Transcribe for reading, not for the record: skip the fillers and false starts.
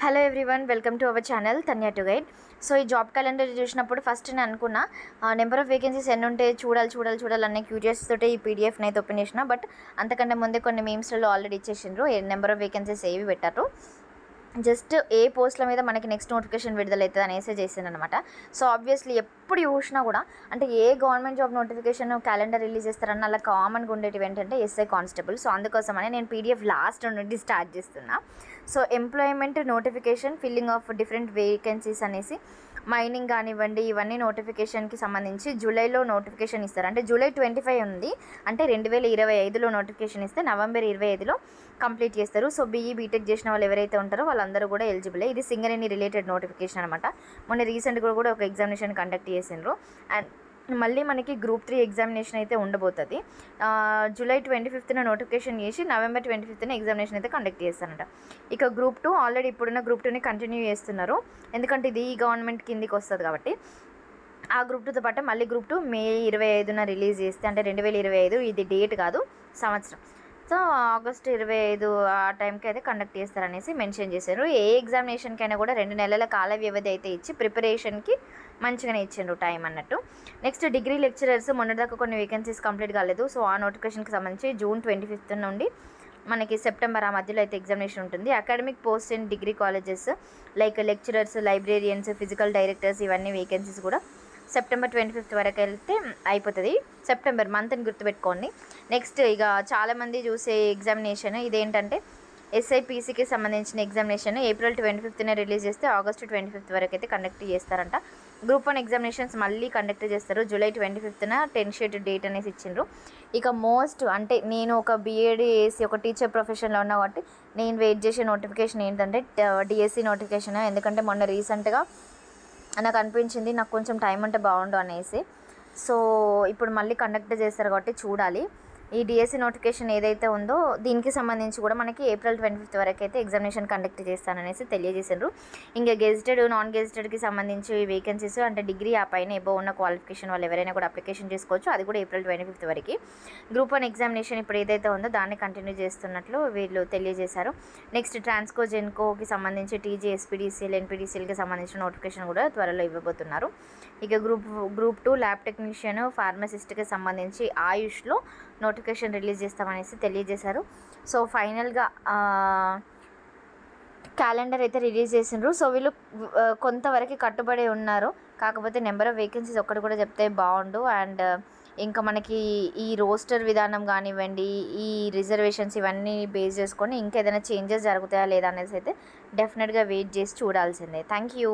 Hello everyone, welcome to our channel Tanya to guide. So ఈ job calendar చూసినప్పుడు first నేను అనుకున్నా నెంబర్ ఆఫ్ వేకెన్సీస్ ఎన్ని ఉంటే చూడాలి అనే క్యూరియస్ తోటి ఈ పీడిఎఫ్ని అయితే ఓపెన్ చేసిన. బట్ అంతకంటే ముందే కొన్ని మీమ్స్లలో ఆల్రెడీ ఇచ్చేసిండ్రు నెంబర్ ఆఫ్ వేకెన్సీస్ ఏవి పెట్టారు. జస్ట్ ఏ పోస్ట్ల మీద మనకి నెక్స్ట్ నోటిఫికేషన్ విడుదలవుతుంది అనేసి చేసాను అనమాట. సో ఆబ్వియస్లీ ఎప్పుడు చూసినా కూడా అంటే ఏ government job notification calendar release చేస్తారన్న అలా కామన్గా ఉండేటివి ఏంటంటే ఎస్ఐ కానిస్టేబుల్. సో అందుకోసమని నేను పీడిఎఫ్ లాస్ట్ నుండి స్టార్ట్ చేస్తున్నా. So employment notification filling of different vacancies అనేసి మైనింగ్ కానివ్వండి, ఇవన్నీ నోటిఫికేషన్కి సంబంధించి జూలైలో నోటిఫికేషన్ ఇస్తారు. అంటే జూలై 25 ఉంది, అంటే 2025లో నోటిఫికేషన్ ఇస్తే నవంబర్ 25లో కంప్లీట్ చేస్తారు. సో బీటెక్ చేసిన వాళ్ళు ఎవరైతే ఉంటారో వాళ్ళందరూ కూడా ఎలిజిబులే. ఇది సింగరేణి రిలేటెడ్ నోటిఫికేషన్ అనమాట. మొన్న రీసెంట్గా కూడా ఒక ఎగ్జామినేషన్ కండక్ట్ చేసిండ్రు. అండ్ మళ్ళీ మనకి గ్రూప్ 3 ఎగ్జామినేషన్ అయితే ఉండబోతుంది. జూలై 25న నోటిఫికేషన్ చేసి నవంబర్ 25న ఎగ్జామినేషన్ అయితే కండక్ట్ చేస్తారంట. ఇక గ్రూప్ 2 ఆల్రెడీ ఇప్పుడున్న గ్రూప్ 2ని కంటిన్యూ చేస్తున్నారు, ఎందుకంటే ఇది ఈ గవర్నమెంట్ కిందికి వస్తుంది కాబట్టి. ఆ గ్రూప్ 2తో పాటు మళ్ళీ గ్రూప్ 2 మే 25న రిలీజ్ చేస్తే, అంటే 2025 ఇది డేట్ కాదు సంవత్సరం. సో ఆగస్ట్ 25 ఆ టైంకి అయితే కండక్ట్ చేస్తారనేసి మెన్షన్ చేశారు. ఏ ఎగ్జామినేషన్కైనా కూడా 2 నెలల కాల వ్యవధి అయితే ఇచ్చి ప్రిపరేషన్కి మంచిగానే ఇచ్చిండ్రు టైం అన్నట్టు. నెక్స్ట్ డిగ్రీ లెక్చరర్స్ మొన్నటిదాకా కొన్ని వేకెన్సీస్ కంప్లీట్ కాలేదు. సో ఆ నోటిఫికేషన్కి సంబంధించి జూన్ 25 నుండి మనకి సెప్టెంబర్ ఆ మధ్యలో అయితే ఎగ్జామినేషన్ ఉంటుంది. Academic post in degree colleges like lecturers, librarians, physical directors, ఇవన్నీ వేకెన్సీస్ కూడా సెప్టెంబర్ 25 వరకు వెళ్తే అయిపోతుంది. సెప్టెంబర్ మంత్ని గుర్తుపెట్టుకోండి. నెక్స్ట్ ఇక చాలామంది చూసే ఎగ్జామినేషన్ ఇదేంటంటే ఎస్ఐపిసికి సంబంధించిన ఎగ్జామినేషన్ ఏప్రిల్ 25న రిలీజ్ చేస్తే ఆగస్ట్ 25 వరకు అయితే కండక్ట్ చేస్తారంట. గ్రూప్ 1 ఎగ్జామినేషన్స్ మళ్ళీ కండక్ట్ చేస్తారు జూలై 25న 10 షీట్ డేట్ అనేసి ఇచ్చిండ్రు. ఇక మోస్ట్ అంటే నేను ఒక బీఎడ్ చేసి ఒక టీచర్ ప్రొఫెషన్లో ఉన్నా కాబట్టి నేను వెయిట్ చేసే నోటిఫికేషన్ ఏంటంటే డిఎస్సి నోటిఫికేషన్. ఎందుకంటే మొన్న రీసెంట్గా నాకు అనిపించింది నాకు కొంచెం టైం ఉంటే బాగుండు అనేసి. సో ఇప్పుడు మళ్ళీ కండక్ట్ చేస్తారు కాబట్టి చూడాలి. ఈ డిఎస్సి నోటిఫికేషన్ ఏదైతే ఉందో దీనికి సంబంధించి కూడా మనకి ఏప్రిల్ 25 వరకు అయితే ఎగ్జామినేషన్ కండక్ట్ చేస్తాననేసి తెలియజేశారు. ఇంకా గెజిటెడ్, నాన్ గెజిటెడ్కి సంబంధించి వేకెన్సీస్ అంటే డిగ్రీ ఆ పైన ఎబో ఉన్న క్వాలిఫికేషన్ వాళ్ళు ఎవరైనా కూడా అప్లికేషన్ చేసుకోవచ్చు. అది కూడా ఏప్రిల్ 25 వరకు. గ్రూప్ 1 ఎగ్జామినేషన్ ఇప్పుడు ఏదైతే ఉందో దాన్ని కంటిన్యూ చేస్తున్నట్లు వీళ్ళు తెలియజేశారు. నెక్స్ట్ ట్రాన్స్కో, జెన్కోకి సంబంధించి టీజీ, ఎస్పీడీసీఎల్, ఎన్పీడీసీఎల్కి సంబంధించిన నోటిఫికేషన్ కూడా త్వరలో ఇవ్వబోతున్నారు. ఇక గ్రూప్ 2 ల్యాబ్ టెక్నీషియన్, ఫార్మసిస్ట్కి సంబంధించి ఆయుష్లో నోటిఫికేషన్ రిలీజ్ చేస్తామనేసి తెలియజేశారు. సో ఫైనల్గా క్యాలెండర్ అయితే రిలీజ్ చేసిండ్రు. సో వీళ్ళు కొంతవరకు కట్టుబడి ఉన్నారు. కాకపోతే నెంబర్ ఆఫ్ వేకెన్సీస్ ఒక్కటి కూడా చెప్తే బాగుండు. అండ్ ఇంకా మనకి ఈ రోస్టర్ విధానం కానివ్వండి, ఈ రిజర్వేషన్స్ ఇవన్నీ బేస్ చేసుకొని ఇంకా ఏదైనా చేంజెస్ జరుగుతాయా లేదా అనేసి అయితే డెఫినెట్గా వెయిట్ చేసి చూడాల్సిందే. Thank you.